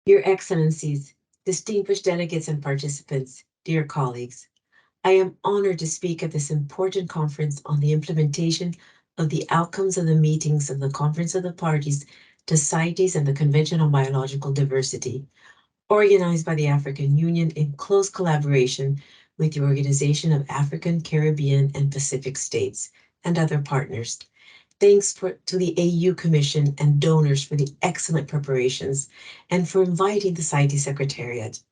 Your Excellencies, distinguished delegates and participants, dear colleagues, I am honored to speak at this important conference on the implementation of the outcomes of the meetings of the Conference of the Parties to CITES and the Convention on Biological Diversity, organized by the African Union in close collaboration with the Organization of African, Caribbean, and Pacific States and other partners. Thanks to the AU Commission and donors for the excellent preparations and for inviting the CITES Secretariat.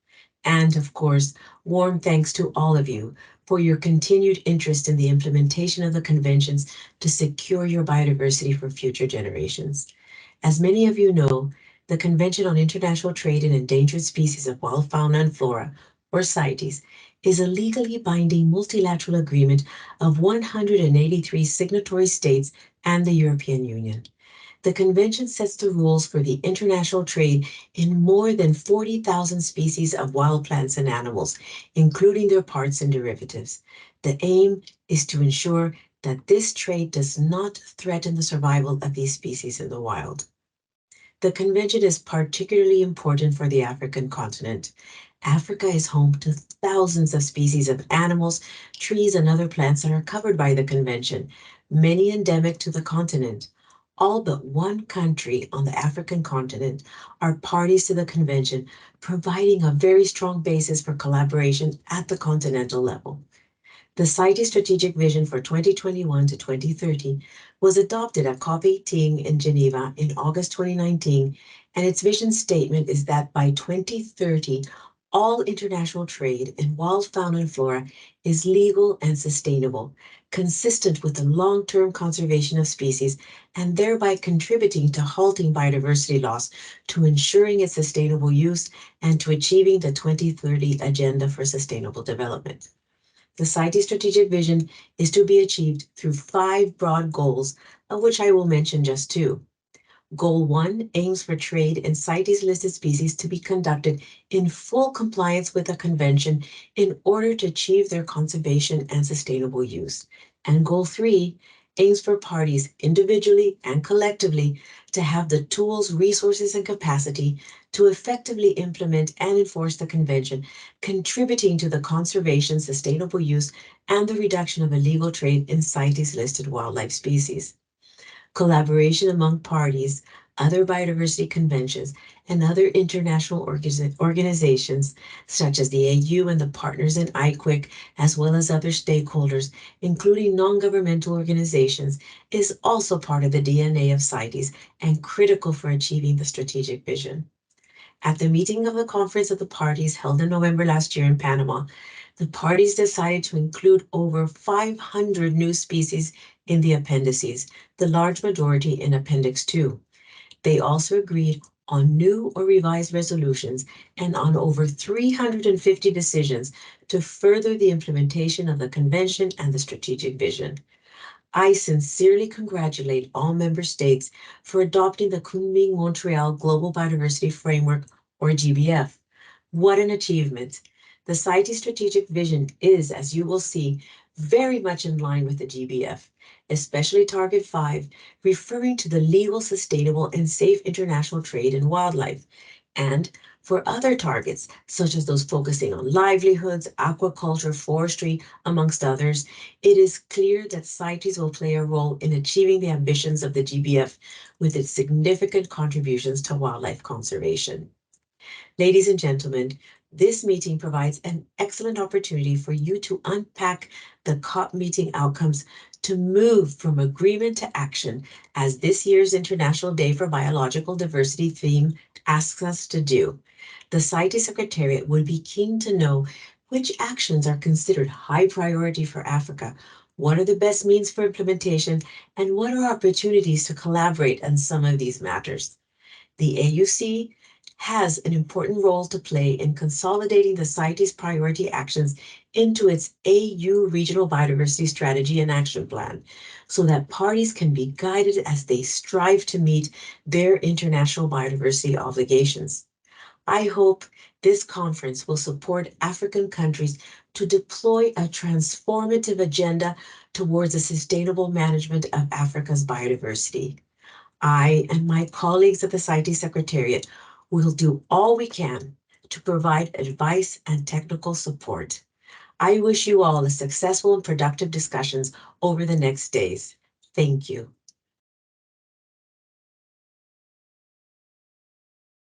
And of course, warm thanks to all of you for your continued interest in the implementation of the conventions to secure your biodiversity for future generations. As many of you know, the Convention on International Trade in Endangered Species of Wild Fauna and Flora, or CITES, is a legally binding multilateral agreement of 183 signatory states and the European Union. The convention sets the rules for the international trade in more than 40,000 species of wild plants and animals, including their parts and derivatives. The aim is to ensure that this trade does not threaten the survival of these species in the wild. The convention is particularly important for the African continent. Africa is home to thousands of species of animals, trees, and other plants that are covered by the convention, many endemic to the continent. All but one country on the African continent are parties to the convention, providing a very strong basis for collaboration at the continental level. The CITES Strategic Vision for 2021 to 2030 was adopted at COP18 in Geneva in August 2019, and its vision statement is that by 2030, all international trade in wild fauna and flora is legal and sustainable, consistent with the long-term conservation of species, and thereby contributing to halting biodiversity loss, to ensuring its sustainable use, and to achieving the 2030 Agenda for Sustainable Development. The CITES strategic vision is to be achieved through 5 broad goals, of which I will mention just 2. Goal 1 aims for trade in CITES listed species to be conducted in full compliance with the convention in order to achieve their conservation and sustainable use. And Goal 3 aims for parties individually and collectively to have the tools, resources, and capacity to effectively implement and enforce the convention, contributing to the conservation, sustainable use, and the reduction of illegal trade in CITES listed wildlife species. Collaboration among parties, other biodiversity conventions, and other international organizations, such as the AU and the partners in IQIC, as well as other stakeholders, including non-governmental organizations, is also part of the DNA of CITES and critical for achieving the strategic vision. At the meeting of the Conference of the Parties held in November last year in Panama, the parties decided to include over 500 new species in the appendices, the large majority in Appendix 2. They also agreed on new or revised resolutions and on over 350 decisions to further the implementation of the convention and the strategic vision. I sincerely congratulate all member states for adopting the Kunming-Montreal Global Biodiversity Framework, or GBF. What an achievement! The CITES strategic vision is, as you will see, very much in line with the GBF, especially Target 5, referring to the legal, sustainable, and safe international trade in wildlife. And for other targets, such as those focusing on livelihoods, aquaculture, forestry, amongst others, it is clear that CITES will play a role in achieving the ambitions of the GBF with its significant contributions to wildlife conservation. Ladies and gentlemen, this meeting provides an excellent opportunity for you to unpack the COP meeting outcomes to move from agreement to action, as this year's International Day for Biological Diversity theme asks us to do. The CITES Secretariat would be keen to know which actions are considered high priority for Africa, what are the best means for implementation, and what are opportunities to collaborate on some of these matters. The AUC has an important role to play in consolidating the CITES priority actions into its AU Regional Biodiversity Strategy and Action Plan, so that parties can be guided as they strive to meet their international biodiversity obligations. I hope this conference will support African countries to deploy a transformative agenda towards a sustainable management of Africa's biodiversity. I and my colleagues at the CITES Secretariat We'll do all we can to provide advice and technical support. I wish you all a successful and productive discussions over the next days. Thank you.